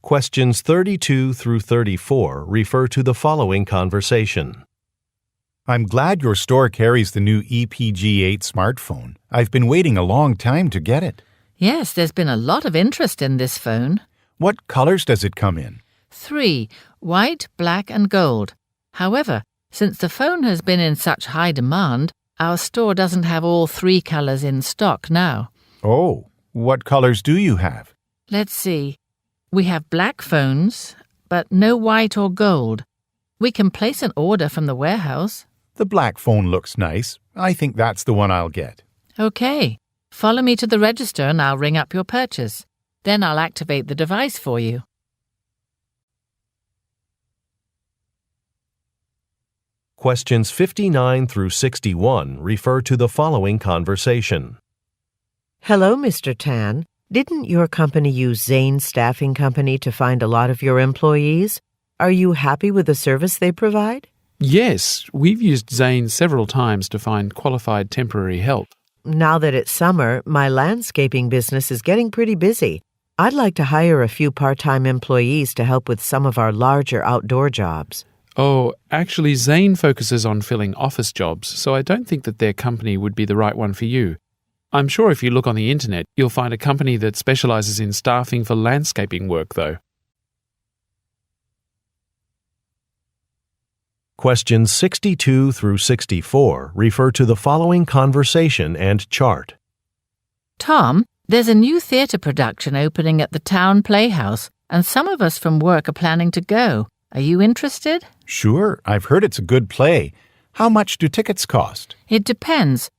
Questions 32 through 34 refer to the following conversation. I'm glad your store carries the new EPG8 smartphone. I've been waiting a long time to get it. Yes, there's been a lot of interest in this phone. What colors does it come in? 3, white, black and gold. However, since the phone has been in such high demand, our store doesn't have all 3 colors in stock now. Oh, what colors do you have? Let's see. We have black phones, but no white or gold. We can place an order from the warehouse. The black phone looks nice. I think that's the one I'll get. Okay. Follow me to the register and I'll ring up your purchase. Then I'll activate the device for you. Questions 59 through 61 refer to the following conversation. Hello, Mr. Tan. Didn't your company use Zane Staffing Company to find a lot of your employees? Are you happy with the service they provide? Yes, we've used Zane several times to find qualified temporary help. Now that it's summer, my landscaping business is getting pretty busy. I'd like to hire a few part-time employees to help with some of our larger outdoor jobs. Oh, actually, Zane focuses on filling office jobs, so I don't think that their company would be the right one for you. I'm sure if you look on the internet, you'll find a company that specializes in staffing for landscaping work, though. Questions 62 through 64 refer to the following conversation and chart. Tom, there's a new theatre production opening at the town playhouse, and some of us from work are planning to go. Are you interested? Sure, I've heard it's a good play. How much do tickets cost? It depends.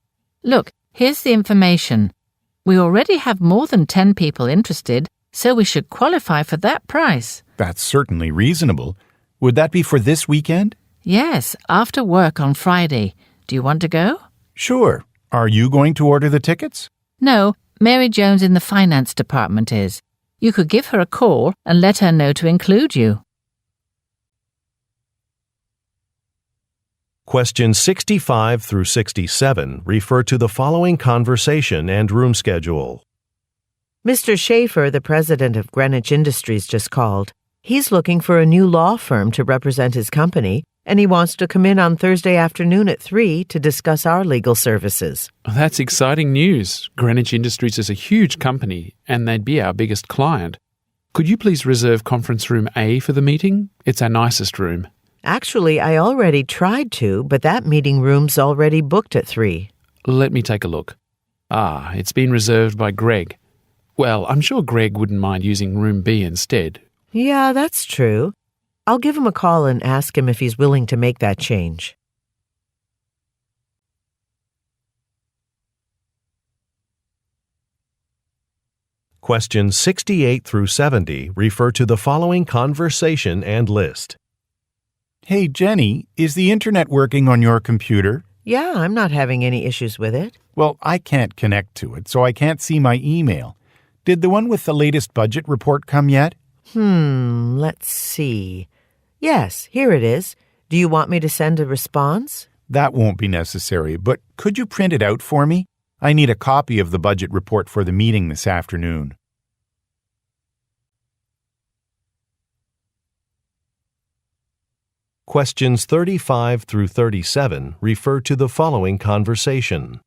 Look, here's the information. We already have more than 10 people interested, so we should qualify for that price. That's certainly reasonable. Would that be for this weekend? Yes, after work on Friday. Do you want to go? Sure. Are you going to order the tickets? No, Mary Jones in the finance department is. You could give her a call and let her know to include you. Questions 65 through 67 refer to the following conversation and room schedule. Mr. Schaefer, the president of Greenwich Industries, just called. He's looking for a new law firm to represent his company, and he wants to come in on Thursday afternoon at 3 to discuss our legal services. Oh, that's exciting news. Greenwich Industries is a huge company, and they'd be our biggest client. Could you please reserve conference room A for the meeting? It's our nicest room. Actually, I already tried to, but that meeting room's already booked at 3. Let me take a look. It's been reserved by Greg. Well, I'm sure Greg wouldn't mind using room B instead. Yeah, that's true. I'll give him a call and ask him if he's willing to make that change. Questions 68 through 70 refer to the following conversation and list. Hey, Jenny, is the internet working on your computer? Yeah, I'm not having any issues with it. Well, I can't connect to it, so I can't see my email. Did the one with the latest budget report come yet? Let's see. Yes, here it is. Do you want me to send a response? That won't be necessary, but could you print it out for me? I need a copy of the budget report for the meeting this afternoon. Questions 35 through 37 refer to the following conversation.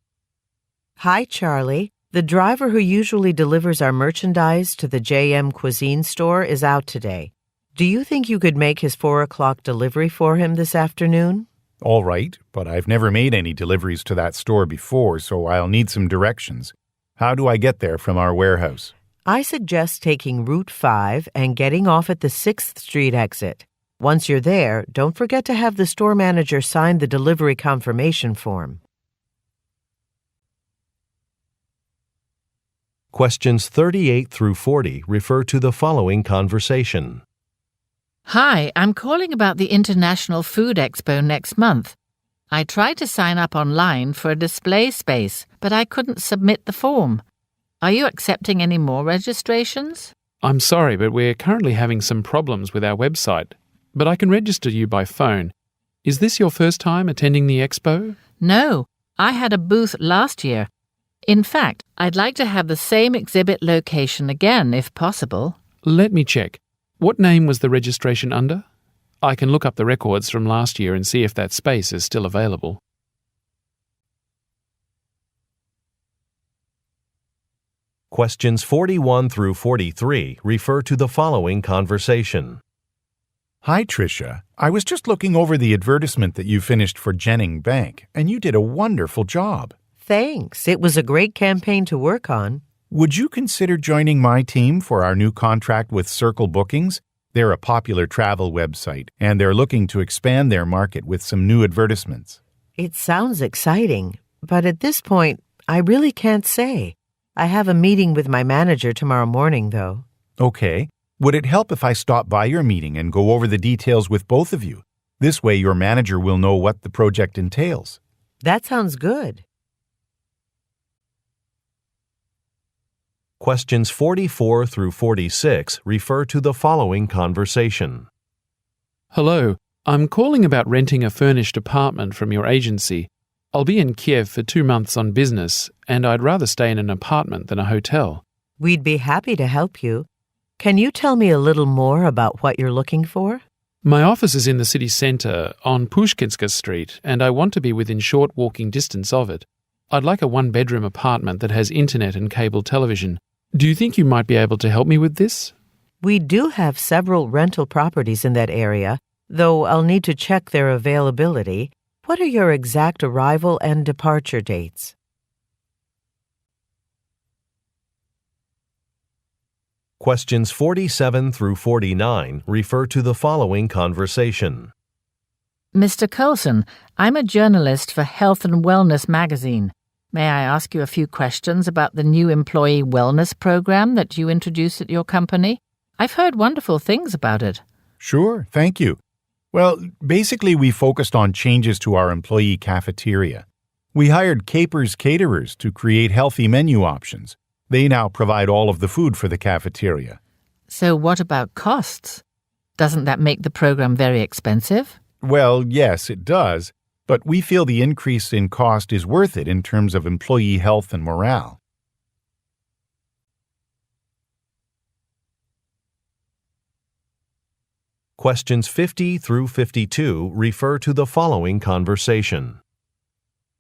Hi, Charlie. The driver who usually delivers our merchandise to the JM Cuisine store is out today. Do you think you could make his 4 o'clock delivery for him this afternoon? All right, but I've never made any deliveries to that store before, so I'll need some directions. How do I get there from our warehouse? I suggest taking Route 5 and getting off at the 6th Street exit. Once you're there, don't forget to have the store manager sign the delivery confirmation form. Questions 38 through 40 refer to the following conversation. Hi, I'm calling about the International Food Expo next month. I tried to sign up online for a display space, but I couldn't submit the form. Are you accepting any more registrations? I'm sorry, but we're currently having some problems with our website. But I can register you by phone. Is this your first time attending the expo? No, I had a booth last year. In fact, I'd like to have the same exhibit location again, if possible. Let me check. What name was the registration under? I can look up the records from last year and see if that space is still available. Questions 41 through 43 refer to the following conversation. Hi, Tricia. I was just looking over the advertisement that you finished for Jennings Bank, and you did a wonderful job. Thanks. It was a great campaign to work on. Would you consider joining my team for our new contract with Circle Bookings? They're a popular travel website, and they're looking to expand their market with some new advertisements. It sounds exciting, but at this point, I really can't say. I have a meeting with my manager tomorrow morning, though. Okay. Would it help if I stop by your meeting and go over the details with both of you? This way your manager will know what the project entails. That sounds good. Questions 44 through 46 refer to the following conversation. Hello, I'm calling about renting a furnished apartment from your agency. I'll be in Kiev for 2 months on business, and I'd rather stay in an apartment than a hotel. We'd be happy to help you. Can you tell me a little more about what you're looking for? My office is in the city centre on Pushkinska Street, and I want to be within short walking distance of it. I'd like a one-bedroom apartment that has internet and cable television. Do you think you might be able to help me with this? We do have several rental properties in that area, though I'll need to check their availability. What are your exact arrival and departure dates? Questions 47 through 49 refer to the following conversation. Mr. Coulson, I'm a journalist for Health and Wellness magazine. May I ask you a few questions about the new employee wellness program that you introduced at your company? I've heard wonderful things about it. Sure, thank you. Well, basically we focused on changes to our employee cafeteria. We hired Capers caterers to create healthy menu options. They now provide all of the food for the cafeteria. So what about costs? Doesn't that make the program very expensive? Well, yes, it does, but we feel the increase in cost is worth it in terms of employee health and morale. Questions 50 through 52 refer to the following conversation.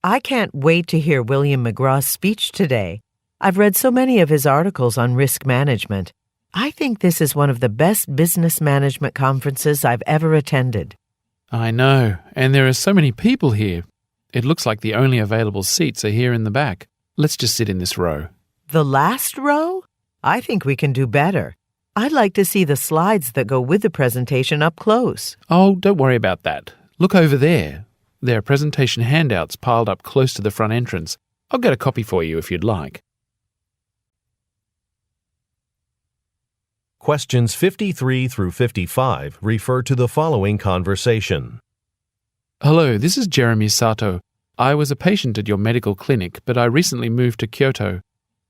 I can't wait to hear William McGraw's speech today. I've read so many of his articles on risk management. I think this is one of the best business management conferences I've ever attended. I know, and there are so many people here. It looks like the only available seats are here in the back. Let's just sit in this row. The last row? I think we can do better. I'd like to see the slides that go with the presentation up close. Oh, don't worry about that. Look over there. There are presentation handouts piled up close to the front entrance. I'll get a copy for you if you'd like. Questions 53 through 55 refer to the following conversation. Hello, this is Jeremy Sato. I was a patient at your medical clinic, but I recently moved to Kyoto.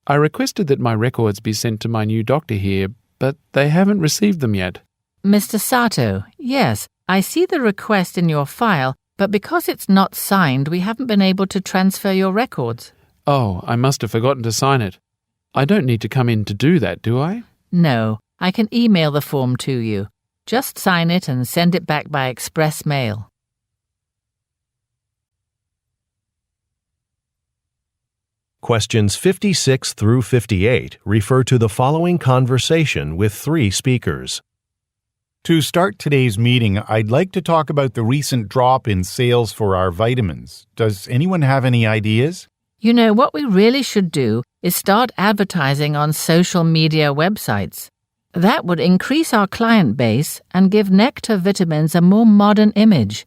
I requested that my records be sent to my new doctor here, but they haven't received them yet. Mr. Sato, yes, I see the request in your file, but because it's not signed, we haven't been able to transfer your records. Oh, I must have forgotten to sign it. I don't need to come in to do that, do I? No, I can email the form to you. Just sign it and send it back by express mail. Questions 56 through 58 refer to the following conversation with 3 speakers. To start today's meeting, I'd like to talk about the recent drop in sales for our vitamins. Does anyone have any ideas? You know, what we really should do is start advertising on social media websites. That would increase our client base and give Nectar Vitamins a more modern image.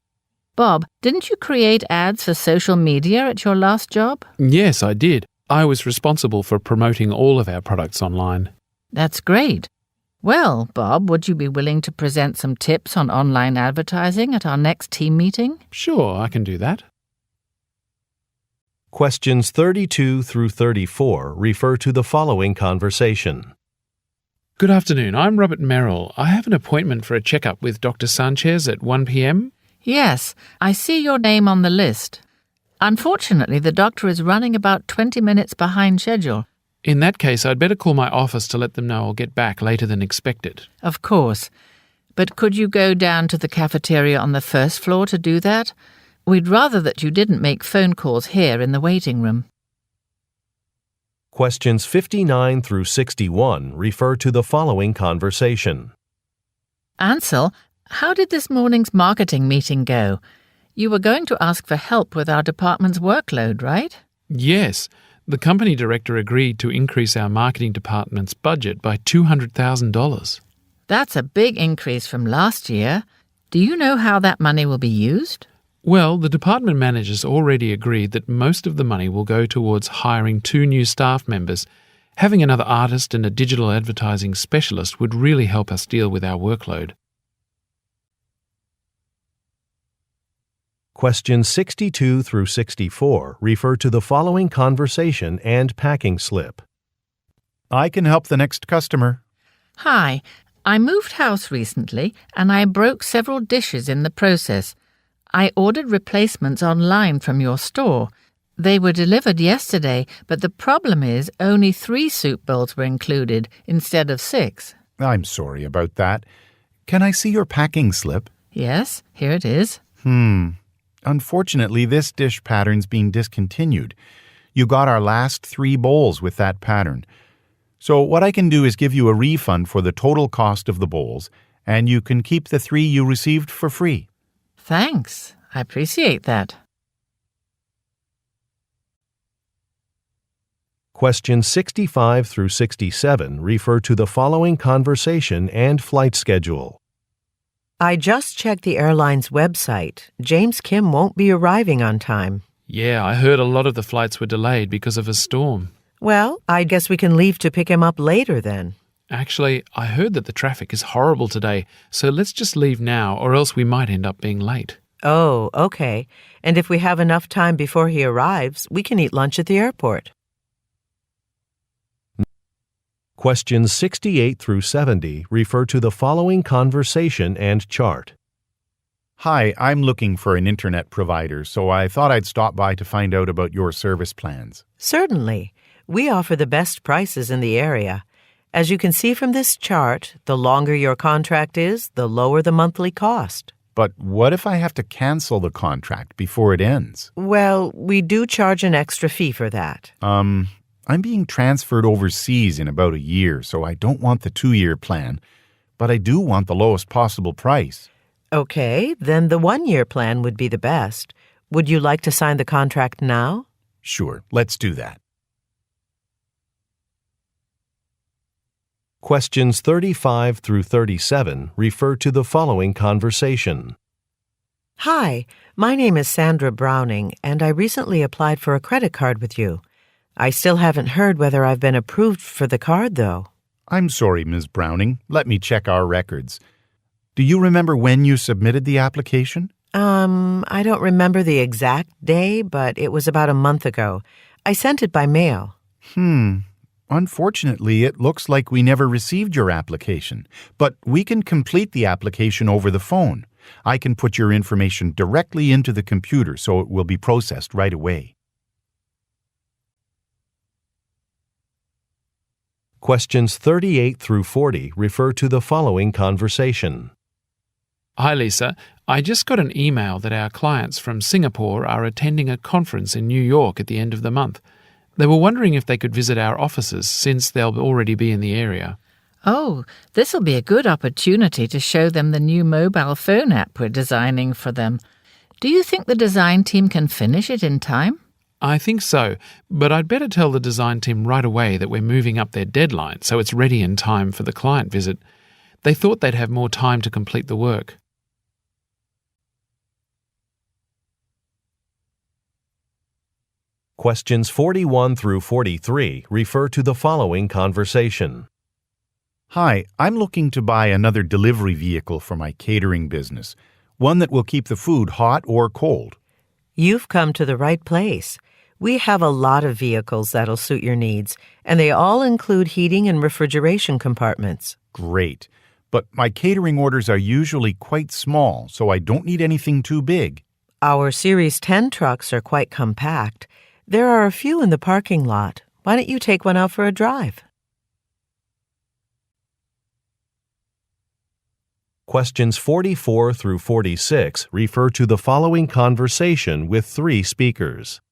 Bob, didn't you create ads for social media at your last job? Yes, I did. I was responsible for promoting all of our products online. That's great. Well, Bob, would you be willing to present some tips on online advertising at our next team meeting? Sure, I can do that. Questions 32 through 34 refer to the following conversation. Good afternoon, I'm Robert Merrill. I have an appointment for a checkup with Dr. Sanchez at 1 p.m. Yes, I see your name on the list. Unfortunately, the doctor is running about 20 minutes behind schedule. In that case, I'd better call my office to let them know I'll get back later than expected. Of course. But could you go down to the cafeteria on the first floor to do that? We'd rather that you didn't make phone calls here in the waiting room. Questions 59 through 61 refer to the following conversation. Ansel, how did this morning's marketing meeting go? You were going to ask for help with our department's workload, right? Yes, the company director agreed to increase our marketing department's budget by $200,000. That's a big increase from last year. Do you know how that money will be used? Well, the department managers already agreed that most of the money will go towards hiring 2 new staff members. Having another artist and a digital advertising specialist would really help us deal with our workload. Questions 62 through 64 refer to the following conversation and packing slip. I can help the next customer. Hi, I moved house recently and I broke several dishes in the process. I ordered replacements online from your store. They were delivered yesterday, but the problem is only 3 soup bowls were included instead of 6. I'm sorry about that. Can I see your packing slip? Yes, here it is. Unfortunately, this dish pattern's been discontinued. You got our last 3 bowls with that pattern. So what I can do is give you a refund for the total cost of the bowls, and you can keep the 3 you received for free. Thanks. I appreciate that. Questions 65 through 67 refer to the following conversation and flight schedule. I just checked the airline's website. James Kim won't be arriving on time. Yeah, I heard a lot of the flights were delayed because of a storm. Well, I guess we can leave to pick him up later then. Actually, I heard that the traffic is horrible today, so let's just leave now or else we might end up being late. Oh, okay. And if we have enough time before he arrives, we can eat lunch at the airport. Questions 68 through 70 refer to the following conversation and chart. Hi, I'm looking for an internet provider, so I thought I'd stop by to find out about your service plans. Certainly. We offer the best prices in the area. As you can see from this chart, the longer your contract is, the lower the monthly cost. But what if I have to cancel the contract before it ends? Well, we do charge an extra fee for that. I'm being transferred overseas in about a year, so I don't want the 2-year plan, but I do want the lowest possible price. Okay, then the 1-year plan would be the best. Would you like to sign the contract now? Sure, let's do that. Questions 35 through 37 refer to the following conversation. Hi, my name is Sandra Browning, and I recently applied for a credit card with you. I still haven't heard whether I've been approved for the card, though. I'm sorry, Ms. Browning. Let me check our records. Do you remember when you submitted the application? I don't remember the exact day, but it was about a month ago. I sent it by mail. Unfortunately, it looks like we never received your application, but we can complete the application over the phone. I can put your information directly into the computer so it will be processed right away. Questions 38 through 40 refer to the following conversation. Hi Lisa, I just got an email that our clients from Singapore are attending a conference in New York at the end of the month. They were wondering if they could visit our offices since they'll already be in the area. Oh, this'll be a good opportunity to show them the new mobile phone app we're designing for them. Do you think the design team can finish it in time? I think so, but I'd better tell the design team right away that we're moving up their deadline so it's ready in time for the client visit. They thought they'd have more time to complete the work. Questions 41 through 43 refer to the following conversation. Hi, I'm looking to buy another delivery vehicle for my catering business, one that will keep the food hot or cold. You've come to the right place. We have a lot of vehicles that'll suit your needs, and they all include heating and refrigeration compartments. Great. But my catering orders are usually quite small, so I don't need anything too big. Our Series 10 trucks are quite compact. There are a few in the parking lot. Why don't you take one out for a drive? Questions 44 through 46 refer to the following conversation with 3 speakers.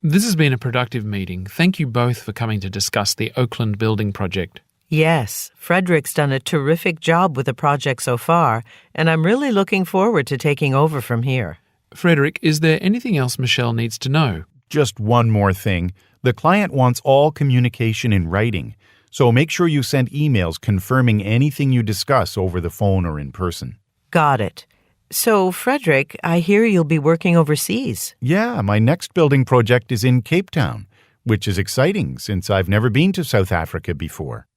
This has been a productive meeting. Thank you both for coming to discuss the Oakland building project. Yes, Frederick's done a terrific job with the project so far, and I'm really looking forward to taking over from here. Frederick, is there anything else Michelle needs to know? Just one more thing. The client wants all communication in writing, so make sure you send emails confirming anything you discuss over the phone or in person. Got it. So, Frederick, I hear you'll be working overseas. Yeah, my next building project is in Cape Town, which is exciting since I've never been to South Africa before.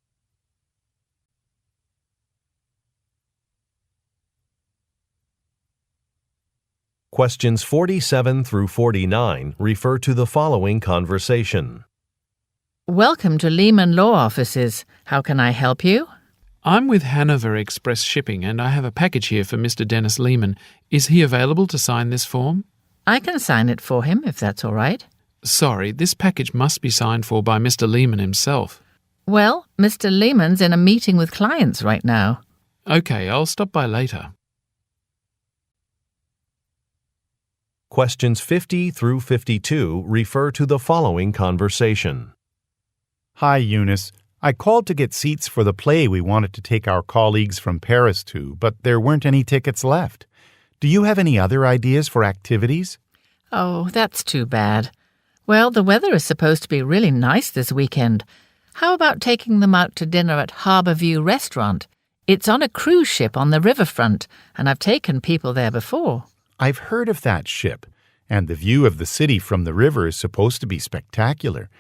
Questions 47 through 49 refer to the following conversation. Welcome to Lehman Law Offices. How can I help you? I'm with Hanover Express Shipping and I have a package here for Mr. Dennis Lehman. Is he available to sign this form? I can sign it for him if that's all right. Sorry, this package must be signed for by Mr. Lehman himself. Well, Mr. Lehman's in a meeting with clients right now. Okay, I'll stop by later. Questions 50 through 52 refer to the following conversation. Hi, Eunice. I called to get seats for the play we wanted to take our colleagues from Paris to, but there weren't any tickets left. Do you have any other ideas for activities? Oh, that's too bad. Well, the weather is supposed to be really nice this weekend. How about taking them out to dinner at Harbour View Restaurant? It's on a cruise ship on the riverfront, and I've taken people there before. I've heard of that ship, and the view of the city from the river is supposed to be spectacular.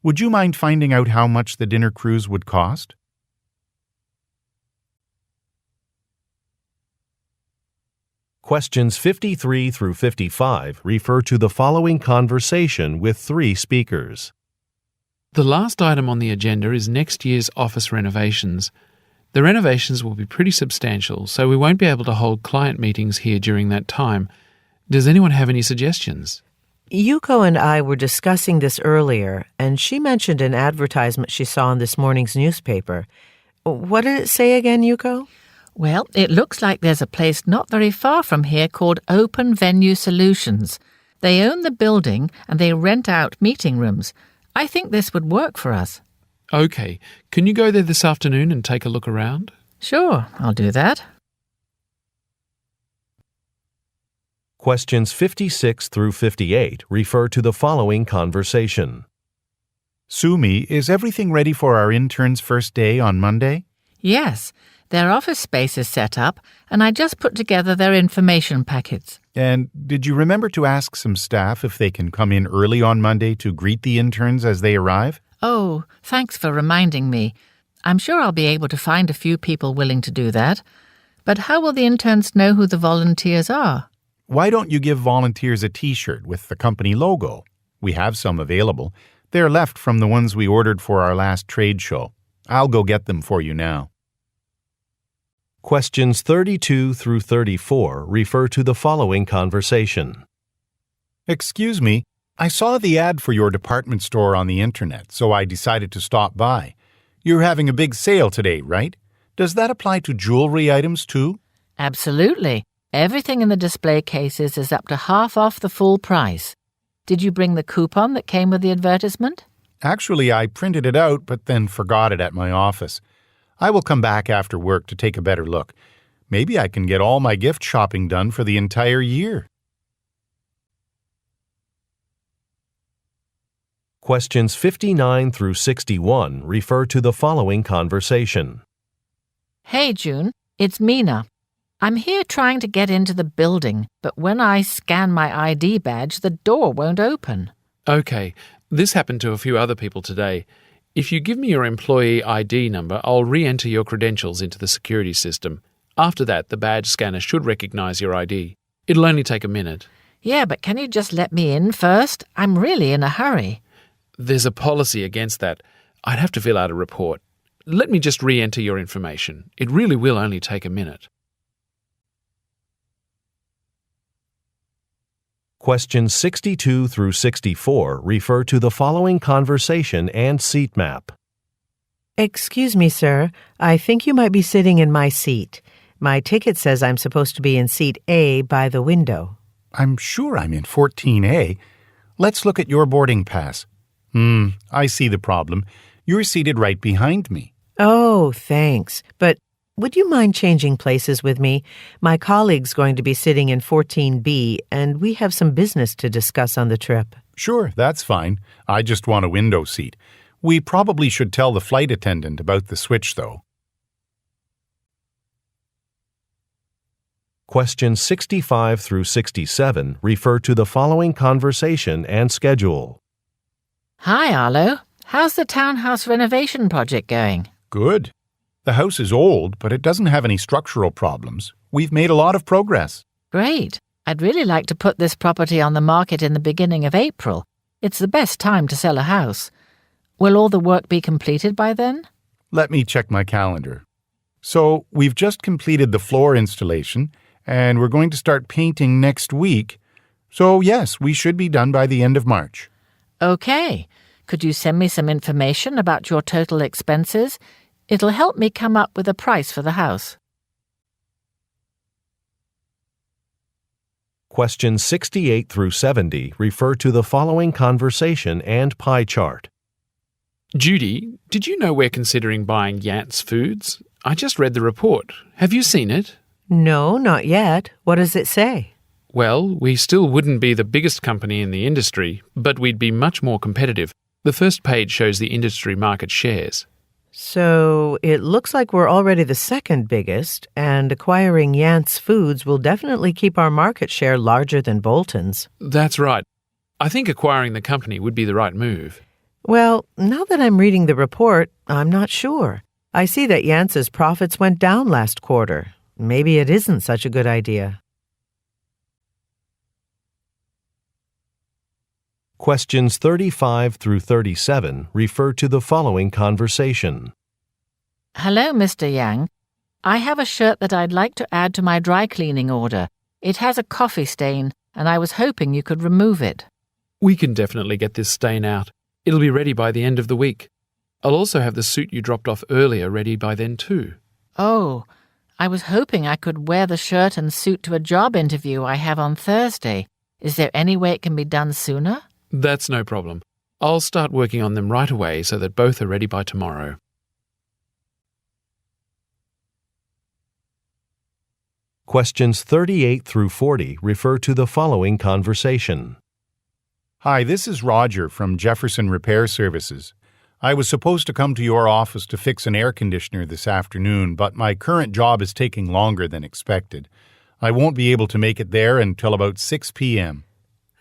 Would you mind finding out how much the dinner cruise would cost? Questions 53 through 55 refer to the following conversation with 3 speakers. The last item on the agenda is next year's office renovations. The renovations will be pretty substantial, so we won't be able to hold client meetings here during that time. Does anyone have any suggestions? Yuko and I were discussing this earlier, and she mentioned an advertisement she saw in this morning's newspaper. What did it say again, Yuko? Well, it looks like there's a place not very far from here called Open Venue Solutions. They own the building and they rent out meeting rooms. I think this would work for us. Okay, can you go there this afternoon and take a look around? Sure, I'll do that. Questions 56 through 58 refer to the following conversation. Sumi, is everything ready for our intern's first day on Monday? Yes, their office space is set up, and I just put together their information packets. And did you remember to ask some staff if they can come in early on Monday to greet the interns as they arrive? Oh, thanks for reminding me. I'm sure I'll be able to find a few people willing to do that. But how will the interns know who the volunteers are? Why don't you give volunteers a T-shirt with the company logo? We have some available. They're left from the ones we ordered for our last trade show. I'll go get them for you now. Questions 32 through 34 refer to the following conversation. Excuse me, I saw the ad for your department store on the internet, so I decided to stop by. You're having a big sale today, right? Does that apply to jewelry items too? Absolutely. Everything in the display cases is up to half off the full price. Did you bring the coupon that came with the advertisement? Actually, I printed it out, but then forgot it at my office. I will come back after work to take a better look. Maybe I can get all my gift shopping done for the entire year. Questions 59 through 61 refer to the following conversation. Hey, June, it's Mina. I'm here trying to get into the building, but when I scan my ID badge, the door won't open. Okay, this happened to a few other people today. If you give me your employee ID number, I'll re-enter your credentials into the security system. After that, the badge scanner should recognize your ID. It'll only take a minute. Yeah, but can you just let me in first? I'm really in a hurry. There's a policy against that. I'd have to fill out a report. Let me just re-enter your information. It really will only take a minute. Questions 62 through 64 refer to the following conversation and seat map. Excuse me, sir. I think you might be sitting in my seat. My ticket says I'm supposed to be in seat A by the window. I'm sure I'm in 14A. Let's look at your boarding pass. I see the problem. You're seated right behind me. Oh, thanks. But would you mind changing places with me? My colleague's going to be sitting in 14B, and we have some business to discuss on the trip. Sure, that's fine. I just want a window seat. We probably should tell the flight attendant about the switch, though. Questions 65 through 67 refer to the following conversation and schedule. Hi, Arlo. How's the townhouse renovation project going? Good. The house is old, but it doesn't have any structural problems. We've made a lot of progress. Great. I'd really like to put this property on the market in the beginning of April. It's the best time to sell a house. Will all the work be completed by then? Let me check my calendar. So, we've just completed the floor installation, and we're going to start painting next week. So, yes, we should be done by the end of March. Okay. Could you send me some information about your total expenses? It'll help me come up with a price for the house. Questions 68 through 70 refer to the following conversation and pie chart. Judy, did you know we're considering buying Yant's Foods? I just read the report. Have you seen it? No, not yet. What does it say? Well, we still wouldn't be the biggest company in the industry, but we'd be much more competitive. The first page shows the industry market shares. So it looks like we're already the second biggest, and acquiring Yant's Foods will definitely keep our market share larger than Bolton's. That's right. I think acquiring the company would be the right move. Well, now that I'm reading the report, I'm not sure. I see that Yantz's profits went down last quarter. Maybe it isn't such a good idea. Questions 35 through 37 refer to the following conversation. Hello, Mr. Yang. I have a shirt that I'd like to add to my dry cleaning order. It has a coffee stain, and I was hoping you could remove it. We can definitely get this stain out. It'll be ready by the end of the week. I'll also have the suit you dropped off earlier ready by then too. Oh, I was hoping I could wear the shirt and suit to a job interview I have on Thursday. Is there any way it can be done sooner? That's no problem. I'll start working on them right away so that both are ready by tomorrow. Questions 38 through 40 refer to the following conversation. Hi, this is Roger from Jefferson Repair Services. I was supposed to come to your office to fix an air conditioner this afternoon, but my current job is taking longer than expected. I won't be able to make it there until about 6 p.m.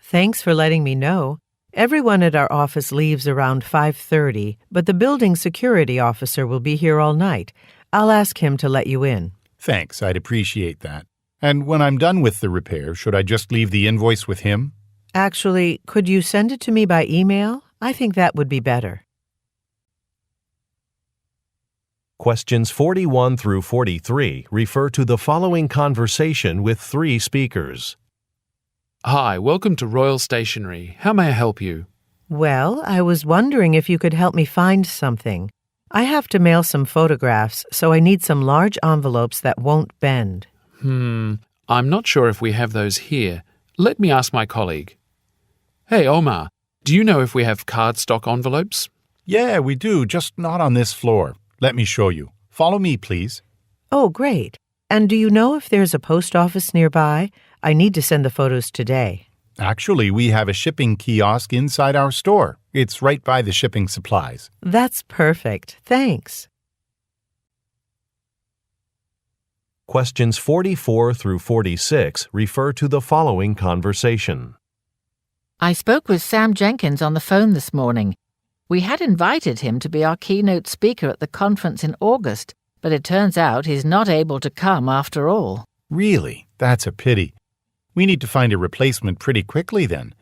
Thanks for letting me know. Everyone at our office leaves around 5:30, but the building security officer will be here all night. I'll ask him to let you in. Thanks, I'd appreciate that. And when I'm done with the repair, should I just leave the invoice with him? Actually, could you send it to me by email? I think that would be better. Questions 41 through 43 refer to the following conversation with three speakers. Hi, welcome to Royal Stationery. How may I help you? Well, I was wondering if you could help me find something. I have to mail some photographs, so I need some large envelopes that won't bend. I'm not sure if we have those here. Let me ask my colleague. Hey, Omar, do you know if we have cardstock envelopes? Yeah, we do, just not on this floor. Let me show you. Follow me, please. Oh, great. And do you know if there's a post office nearby? I need to send the photos today. Actually, we have a shipping kiosk inside our store. It's right by the shipping supplies. That's perfect. Thanks. Questions 44 through 46 refer to the following conversation. I spoke with Sam Jenkins on the phone this morning. We had invited him to be our keynote speaker at the conference in August, but it turns out he's not able to come after all. Really? That's a pity. We need to find a replacement pretty quickly then.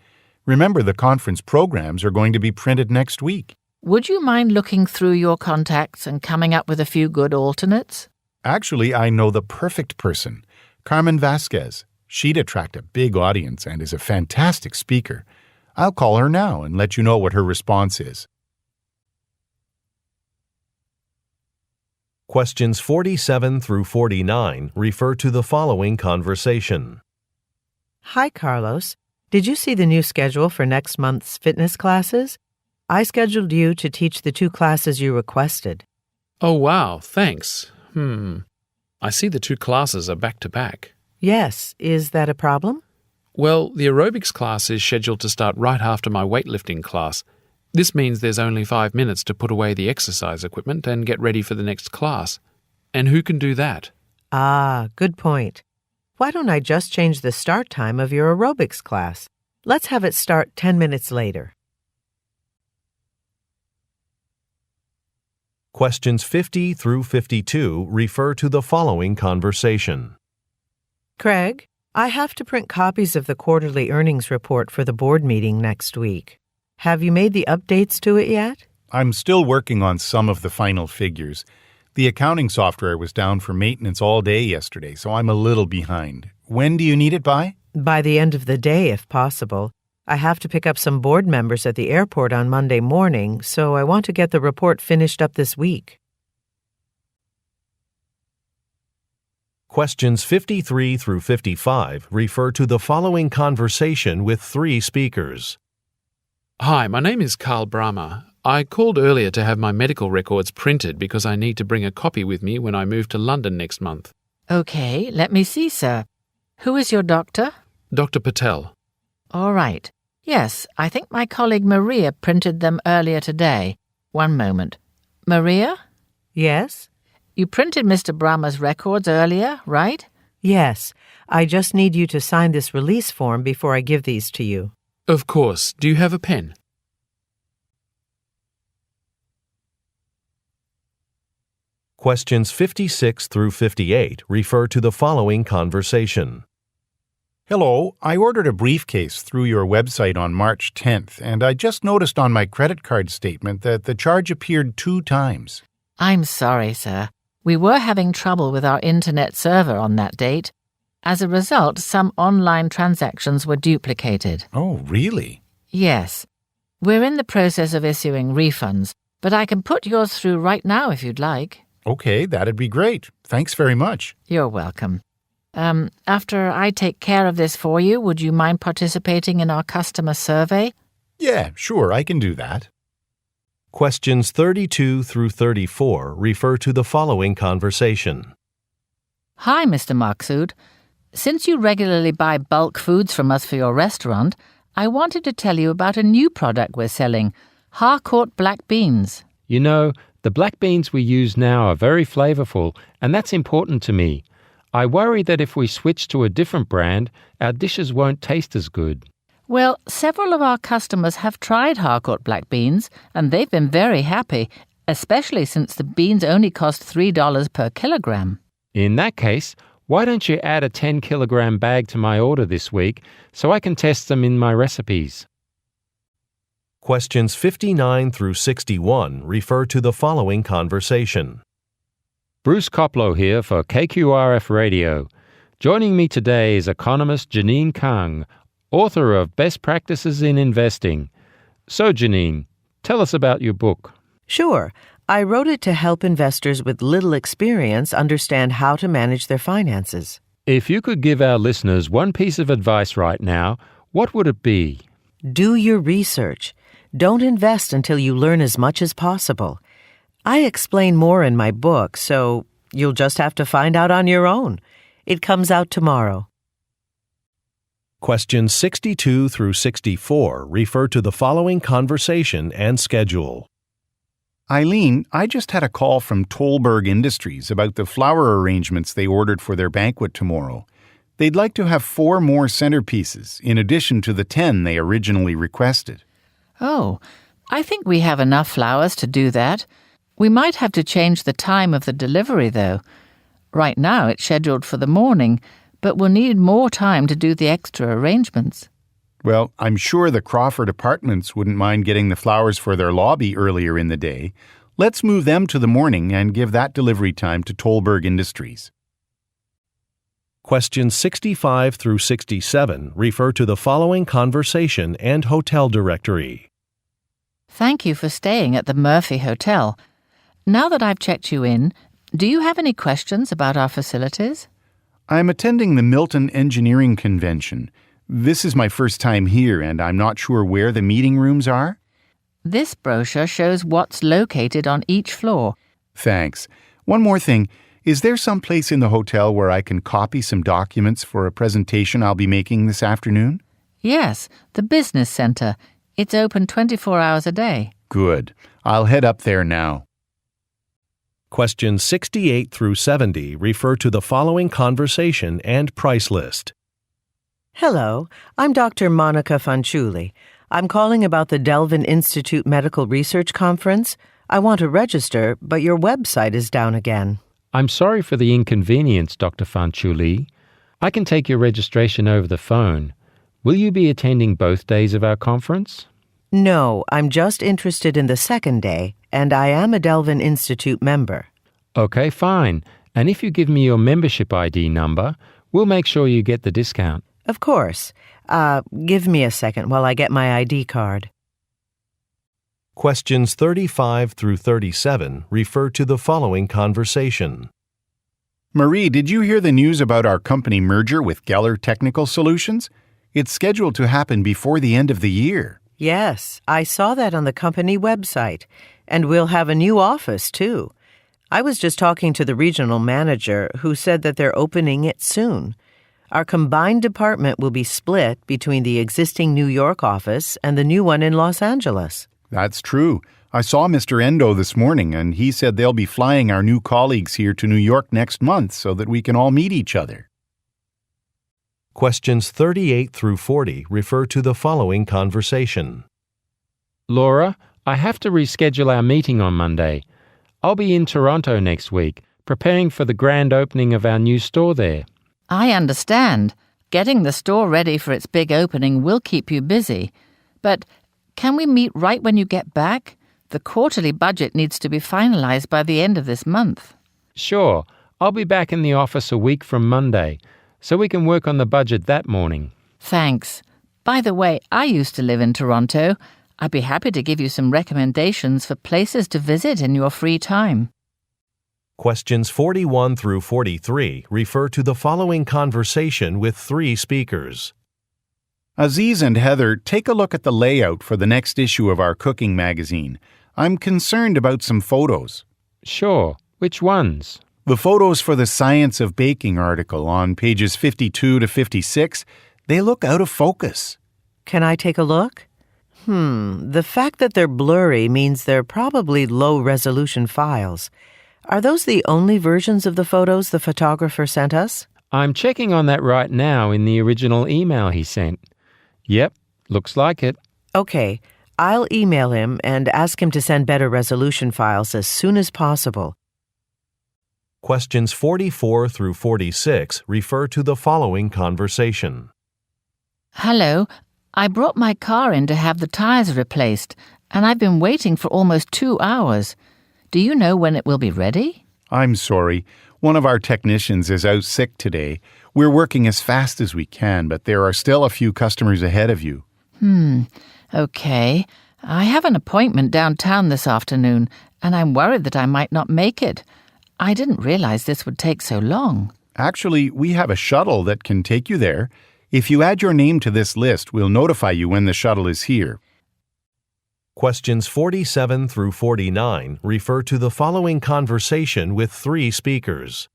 Remember, the conference programs are going to be printed next week. Would you mind looking through your contacts and coming up with a few good alternates? Actually, I know the perfect person, Carmen Vasquez. She'd attract a big audience and is a fantastic speaker. I'll call her now and let you know what her response is. Questions 47 through 49 refer to the following conversation. Hi, Carlos. Did you see the new schedule for next month's fitness classes? I scheduled you to teach the 2 classes you requested. Oh, wow, thanks. I see the 2 classes are back to back. Yes, is that a problem? Well, the aerobics class is scheduled to start right after my weightlifting class. This means there's only 5 minutes to put away the exercise equipment and get ready for the next class. And who can do that? Ah, good point. Why don't I just change the start time of your aerobics class? Let's have it start 10 minutes later. Questions 50 through 52 refer to the following conversation. Craig, I have to print copies of the quarterly earnings report for the board meeting next week. Have you made the updates to it yet? I'm still working on some of the final figures. The accounting software was down for maintenance all day yesterday, so I'm a little behind. When do you need it by? By the end of the day, if possible. I have to pick up some board members at the airport on Monday morning, so I want to get the report finished up this week. Questions 53 through 55 refer to the following conversation with 3 speakers. Hi, my name is Carl Brahma. I called earlier to have my medical records printed because I need to bring a copy with me when I move to London next month. Okay, let me see, sir. Who is your doctor? Dr. Patel. All right. Yes, I think my colleague Maria printed them earlier today. One moment. Maria? Yes? You printed Mr. Brahma's records earlier, right? Yes. I just need you to sign this release form before I give these to you. Of course. Do you have a pen? Questions 56 through 58 refer to the following conversation. Hello, I ordered a briefcase through your website on March 10th, and I just noticed on my credit card statement that the charge appeared 2 times. I'm sorry, sir. We were having trouble with our internet server on that date. As a result, some online transactions were duplicated. Oh, really? Yes. We're in the process of issuing refunds, but I can put yours through right now if you'd like. Okay, that'd be great. Thanks very much. You're welcome. After I take care of this for you, would you mind participating in our customer survey? Yeah, sure, I can do that. Questions 32 through 34 refer to the following conversation. Hi, Mr. Maksud. Since you regularly buy bulk foods from us for your restaurant, I wanted to tell you about a new product we're selling, Harcourt black beans. You know, the black beans we use now are very flavorful, and that's important to me. I worry that if we switch to a different brand, our dishes won't taste as good. Well, several of our customers have tried Harcourt black beans, and they've been very happy, especially since the beans only cost $3 per kilogram. In that case, why don't you add a 10-kilogram bag to my order this week so I can test them in my recipes? Questions 59 through 61 refer to the following conversation. Bruce Koplow here for KQRF Radio. Joining me today is economist Janine Kang, author of Best Practices in Investing. So, Janine, tell us about your book. Sure. I wrote it to help investors with little experience understand how to manage their finances. If you could give our listeners one piece of advice right now, what would it be? Do your research. Don't invest until you learn as much as possible. I explain more in my book, so you'll just have to find out on your own. It comes out tomorrow. Questions 62 through 64 refer to the following conversation and schedule. Eileen, I just had a call from Tolberg Industries about the flower arrangements they ordered for their banquet tomorrow. They'd like to have 4 more centerpieces, in addition to the 10 they originally requested. Oh, I think we have enough flowers to do that. We might have to change the time of the delivery, though. Right now it's scheduled for the morning, but we'll need more time to do the extra arrangements. Well, I'm sure the Crawford Apartments wouldn't mind getting the flowers for their lobby earlier in the day. Let's move them to the morning and give that delivery time to Tolberg Industries. Questions 65 through 67 refer to the following conversation and hotel directory. Thank you for staying at the Murphy Hotel. Now that I've checked you in, do you have any questions about our facilities? I'm attending the Milton Engineering Convention. This is my first time here, and I'm not sure where the meeting rooms are. This brochure shows what's located on each floor. Thanks. One more thing. Is there some place in the hotel where I can copy some documents for a presentation I'll be making this afternoon? Yes, the Business Center. It's open 24 hours a day. Good. I'll head up there now. Questions 68 through 70 refer to the following conversation and price list. Hello, I'm Dr. Monica Fanciulli. I'm calling about the Delvin Institute Medical Research Conference. I want to register, but your website is down again. I'm sorry for the inconvenience, Dr. Fanciulli. I can take your registration over the phone. Will you be attending both days of our conference? No, I'm just interested in the second day, and I am a Delvin Institute member. Okay, fine. And if you give me your membership ID number, we'll make sure you get the discount. Of course. Give me a second while I get my ID card. Questions 35 through 37 refer to the following conversation. Marie, did you hear the news about our company merger with Geller Technical Solutions? It's scheduled to happen before the end of the year. Yes, I saw that on the company website. And we'll have a new office, too. I was just talking to the regional manager who said that they're opening it soon. Our combined department will be split between the existing New York office and the new one in Los Angeles. That's true. I saw Mr. Endo this morning, and he said they'll be flying our new colleagues here to New York next month so that we can all meet each other. Questions 38 through 40 refer to the following conversation. Laura, I have to reschedule our meeting on Monday. I'll be in Toronto next week, preparing for the grand opening of our new store there. I understand. Getting the store ready for its big opening will keep you busy. But can we meet right when you get back? The quarterly budget needs to be finalized by the end of this month. Sure, I'll be back in the office a week from Monday, so we can work on the budget that morning. Thanks. By the way, I used to live in Toronto. I'd be happy to give you some recommendations for places to visit in your free time. Questions 41 through 43 refer to the following conversation with 3 speakers. Aziz and Heather, take a look at the layout for the next issue of our cooking magazine. I'm concerned about some photos. Sure, which ones? The photos for the Science of Baking article on pages 52 to 56, they look out of focus. Can I take a look? The fact that they're blurry means they're probably low-resolution files. Are those the only versions of the photos the photographer sent us? I'm checking on that right now in the original email he sent. Yep, looks like it. Okay, I'll email him and ask him to send better resolution files as soon as possible. Questions 44 through 46 refer to the following conversation. Hello, I brought my car in to have the tires replaced, and I've been waiting for almost 2 hours. Do you know when it will be ready? I'm sorry. One of our technicians is out sick today. We're working as fast as we can, but there are still a few customers ahead of you. Okay. I have an appointment downtown this afternoon, and I'm worried that I might not make it. I didn't realize this would take so long. Actually, we have a shuttle that can take you there. If you add your name to this list, we'll notify you when the shuttle is here. Questions 47 through 49 refer to the following conversation with 3 speakers.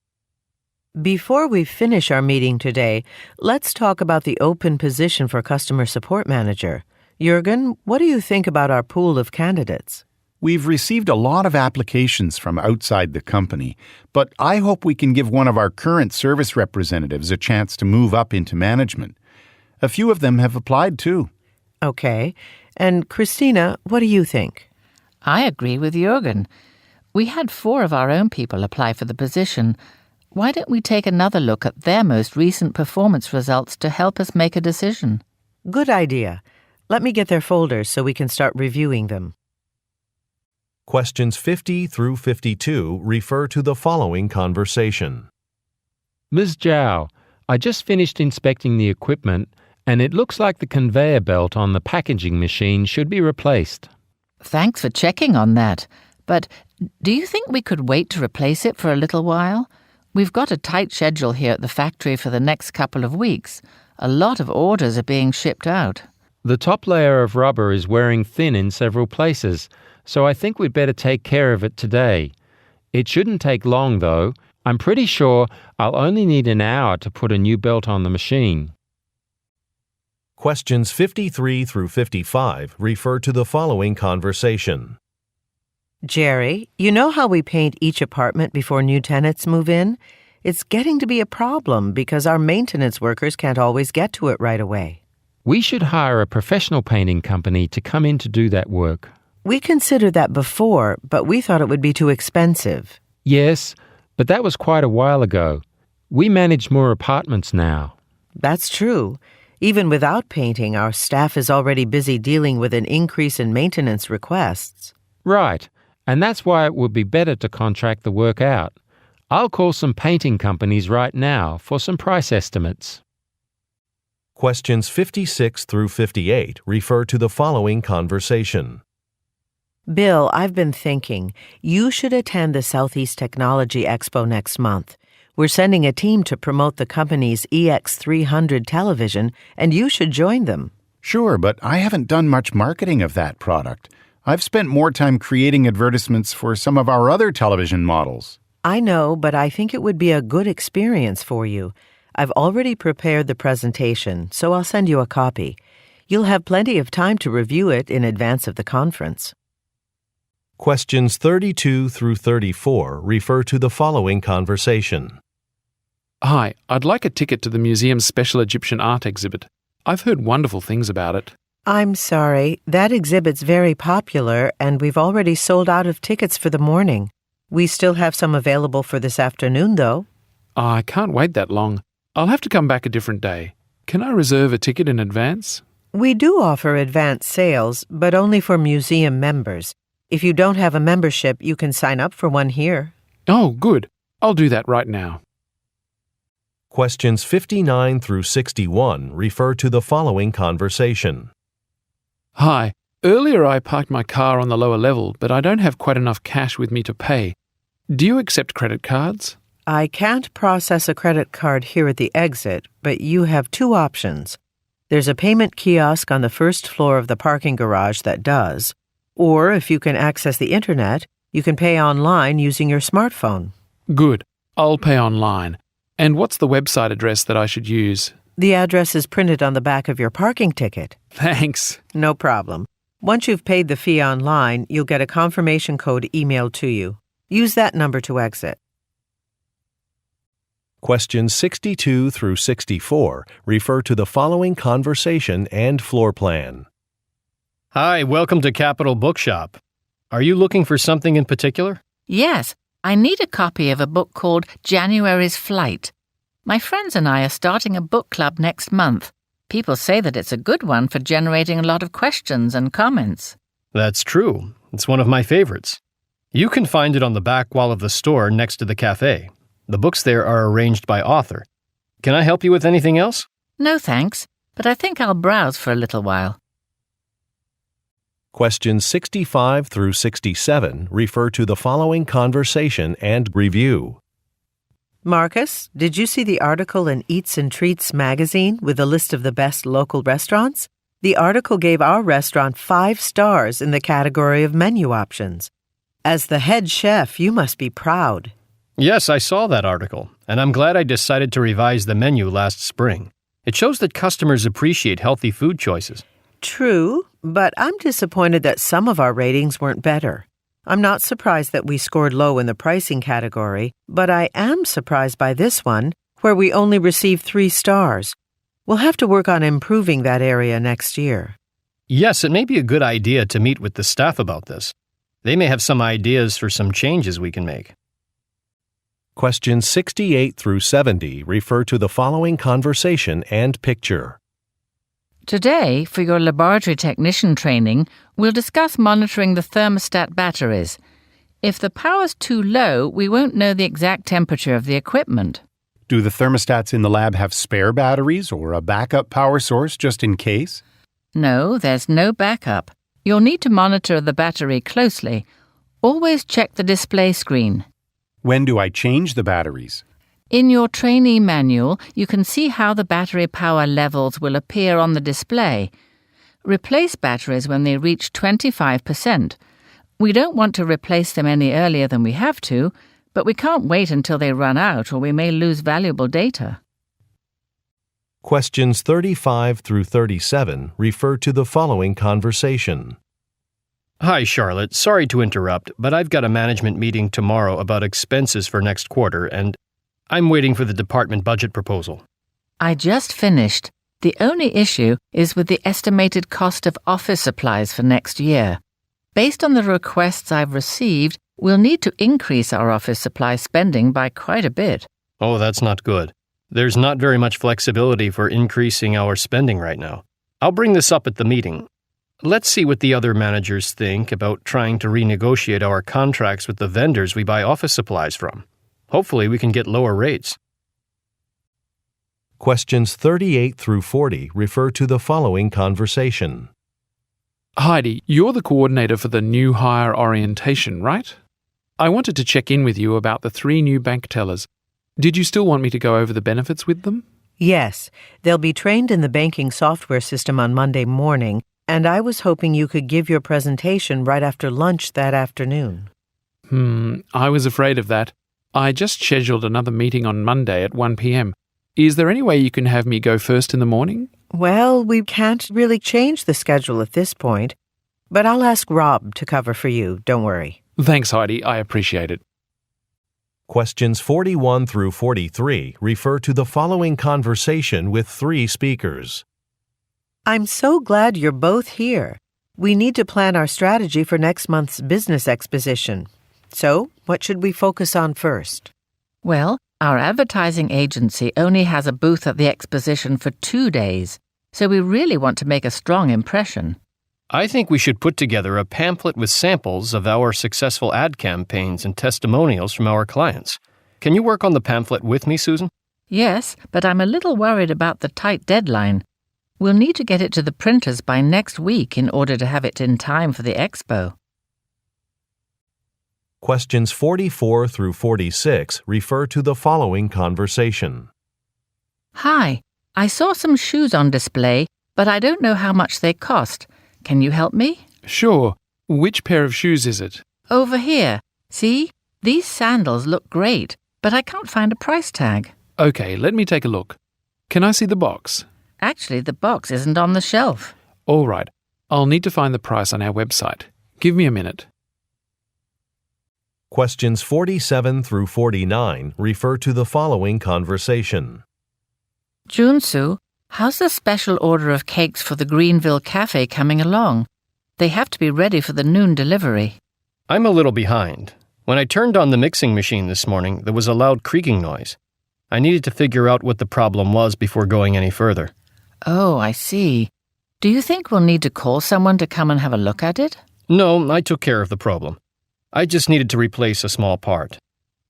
Before we finish our meeting today, let's talk about the open position for customer support manager. Jürgen, what do you think about our pool of candidates? We've received a lot of applications from outside the company, but I hope we can give one of our current service representatives a chance to move up into management. A few of them have applied too. Okay. And Christina, what do you think? I agree with Jürgen. We had 4 of our own people apply for the position. Why don't we take another look at their most recent performance results to help us make a decision? Good idea. Let me get their folders so we can start reviewing them. Questions 50 through 52 refer to the following conversation. Ms. Zhao, I just finished inspecting the equipment, and it looks like the conveyor belt on the packaging machine should be replaced. Thanks for checking on that. But do you think we could wait to replace it for a little while? We've got a tight schedule here at the factory for the next couple of weeks. A lot of orders are being shipped out. The top layer of rubber is wearing thin in several places, so I think we'd better take care of it today. It shouldn't take long, though. I'm pretty sure I'll only need an hour to put a new belt on the machine. Questions 53 through 55 refer to the following conversation. Jerry, you know how we paint each apartment before new tenants move in? It's getting to be a problem because our maintenance workers can't always get to it right away. We should hire a professional painting company to come in to do that work. We considered that before, but we thought it would be too expensive. Yes, but that was quite a while ago. We manage more apartments now. That's true. Even without painting, our staff is already busy dealing with an increase in maintenance requests. Right, and that's why it would be better to contract the work out. I'll call some painting companies right now for some price estimates. Questions 56 through 58 refer to the following conversation. Bill, I've been thinking, you should attend the Southeast Technology Expo next month. We're sending a team to promote the company's EX300 television, and you should join them. Sure, but I haven't done much marketing of that product. I've spent more time creating advertisements for some of our other television models. I know, but I think it would be a good experience for you. I've already prepared the presentation, so I'll send you a copy. You'll have plenty of time to review it in advance of the conference. Questions 32 through 34 refer to the following conversation. Hi, I'd like a ticket to the museum's special Egyptian art exhibit. I've heard wonderful things about it. I'm sorry, that exhibit's very popular, and we've already sold out of tickets for the morning. We still have some available for this afternoon, though. I can't wait that long. I'll have to come back a different day. Can I reserve a ticket in advance? We do offer advance sales, but only for museum members. If you don't have a membership, you can sign up for one here. Oh, good. I'll do that right now. Questions 59 through 61 refer to the following conversation. Hi. Earlier I parked my car on the lower level, but I don't have quite enough cash with me to pay. Do you accept credit cards? I can't process a credit card here at the exit, but you have two options. There's a payment kiosk on the first floor of the parking garage that does. Or if you can access the internet, you can pay online using your smartphone. Good. I'll pay online. And what's the website address that I should use? The address is printed on the back of your parking ticket. Thanks. No problem. Once you've paid the fee online, you'll get a confirmation code emailed to you. Use that number to exit. Questions 62 through 64 refer to the following conversation and floor plan. Hi, welcome to Capital Bookshop. Are you looking for something in particular? Yes, I need a copy of a book called January's Flight. My friends and I are starting a book club next month. People say that it's a good one for generating a lot of questions and comments. That's true. It's one of my favorites. You can find it on the back wall of the store next to the cafe. The books there are arranged by author. Can I help you with anything else? No thanks, but I think I'll browse for a little while. Questions 65 through 67 refer to the following conversation and review. Marcus, did you see the article in Eats and Treats magazine with a list of the best local restaurants? The article gave our restaurant 5 stars in the category of menu options. As the head chef, you must be proud. Yes, I saw that article, and I'm glad I decided to revise the menu last spring. It shows that customers appreciate healthy food choices. True, but I'm disappointed that some of our ratings weren't better. I'm not surprised that we scored low in the pricing category, but I am surprised by this one, where we only received 3 stars. We'll have to work on improving that area next year. Yes, it may be a good idea to meet with the staff about this. They may have some ideas for some changes we can make. Questions 68 through 70 refer to the following conversation and picture. Today, for your laboratory technician training, we'll discuss monitoring the thermostat batteries. If the power's too low, we won't know the exact temperature of the equipment. Do the thermostats in the lab have spare batteries or a backup power source just in case? No, there's no backup. You'll need to monitor the battery closely. Always check the display screen. When do I change the batteries? In your trainee manual, you can see how the battery power levels will appear on the display. Replace batteries when they reach 25%. We don't want to replace them any earlier than we have to, but we can't wait until they run out or we may lose valuable data. Questions 35 through 37 refer to the following conversation. Hi, Charlotte. Sorry to interrupt, but I've got a management meeting tomorrow about expenses for next quarter, and I'm waiting for the department budget proposal. I just finished. The only issue is with the estimated cost of office supplies for next year. Based on the requests I've received, we'll need to increase our office supply spending by quite a bit. Oh, that's not good. There's not very much flexibility for increasing our spending right now. I'll bring this up at the meeting. Let's see what the other managers think about trying to renegotiate our contracts with the vendors we buy office supplies from. Hopefully we can get lower rates. Questions 38 through 40 refer to the following conversation. Heidi, you're the coordinator for the new hire orientation, right? I wanted to check in with you about the 3 new bank tellers. Did you still want me to go over the benefits with them? Yes, they'll be trained in the banking software system on Monday morning, and I was hoping you could give your presentation right after lunch that afternoon. I was afraid of that. I just scheduled another meeting on Monday at 1 p.m. Is there any way you can have me go first in the morning? Well, we can't really change the schedule at this point, but I'll ask Rob to cover for you, don't worry. Thanks, Heidi. I appreciate it. Questions 41 through 43 refer to the following conversation with 3 speakers. I'm so glad you're both here. We need to plan our strategy for next month's business exposition. So, what should we focus on first? Well, our advertising agency only has a booth at the exposition for 2 days, so we really want to make a strong impression. I think we should put together a pamphlet with samples of our successful ad campaigns and testimonials from our clients. Can you work on the pamphlet with me, Susan? Yes, but I'm a little worried about the tight deadline. We'll need to get it to the printers by next week in order to have it in time for the expo. Questions 44 through 46 refer to the following conversation. Hi, I saw some shoes on display, but I don't know how much they cost. Can you help me? Sure. Which pair of shoes is it? Over here. See? These sandals look great, but I can't find a price tag. Okay, let me take a look. Can I see the box? Actually, the box isn't on the shelf. All right. I'll need to find the price on our website. Give me a minute. Questions 47 through 49 refer to the following conversation. Junsu, how's the special order of cakes for the Greenville Cafe coming along? They have to be ready for the noon delivery. I'm a little behind. When I turned on the mixing machine this morning, there was a loud creaking noise. I needed to figure out what the problem was before going any further. Oh, I see. Do you think we'll need to call someone to come and have a look at it? No, I took care of the problem. I just needed to replace a small part.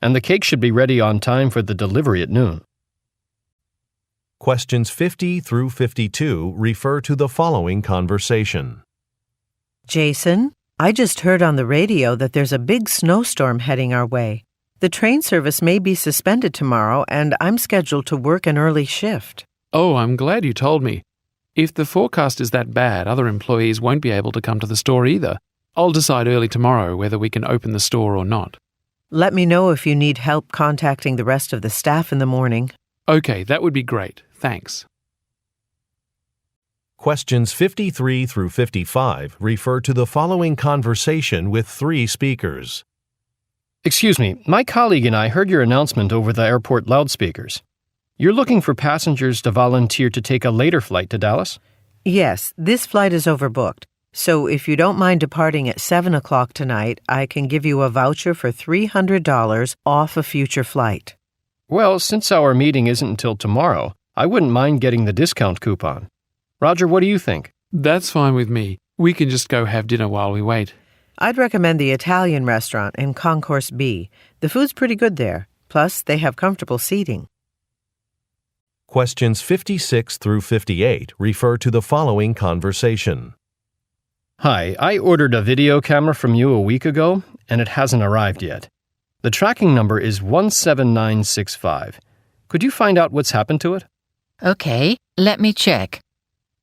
And the cake should be ready on time for the delivery at noon. Questions 50 through 52 refer to the following conversation. Jason, I just heard on the radio that there's a big snowstorm heading our way. The train service may be suspended tomorrow, and I'm scheduled to work an early shift. Oh, I'm glad you told me. If the forecast is that bad, other employees won't be able to come to the store either. I'll decide early tomorrow whether we can open the store or not. Let me know if you need help contacting the rest of the staff in the morning. Okay, that would be great. Thanks. Questions 53 through 55 refer to the following conversation with 3 speakers. Excuse me, my colleague and I heard your announcement over the airport loudspeakers. You're looking for passengers to volunteer to take a later flight to Dallas? Yes, this flight is overbooked. So if you don't mind departing at 7 o'clock tonight, I can give you a voucher for $300 off a future flight. Well, since our meeting isn't until tomorrow, I wouldn't mind getting the discount coupon. Roger, what do you think? That's fine with me. We can just go have dinner while we wait. I'd recommend the Italian restaurant in Concourse B. The food's pretty good there. Plus, they have comfortable seating. Questions 56 through 58 refer to the following conversation. Hi, I ordered a video camera from you a week ago, and it hasn't arrived yet. The tracking number is 17965. Could you find out what's happened to it? Okay, let me check.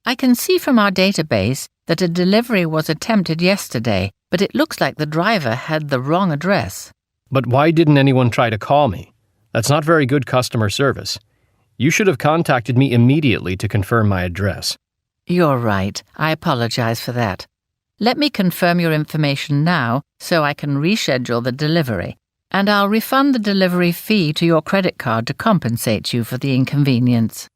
I can see from our database that a delivery was attempted yesterday, but it looks like the driver had the wrong address. But why didn't anyone try to call me? That's not very good customer service. You should have contacted me immediately to confirm my address. You're right. I apologize for that. Let me confirm your information now so I can reschedule the delivery, and I'll refund the delivery fee to your credit card to compensate you for the inconvenience.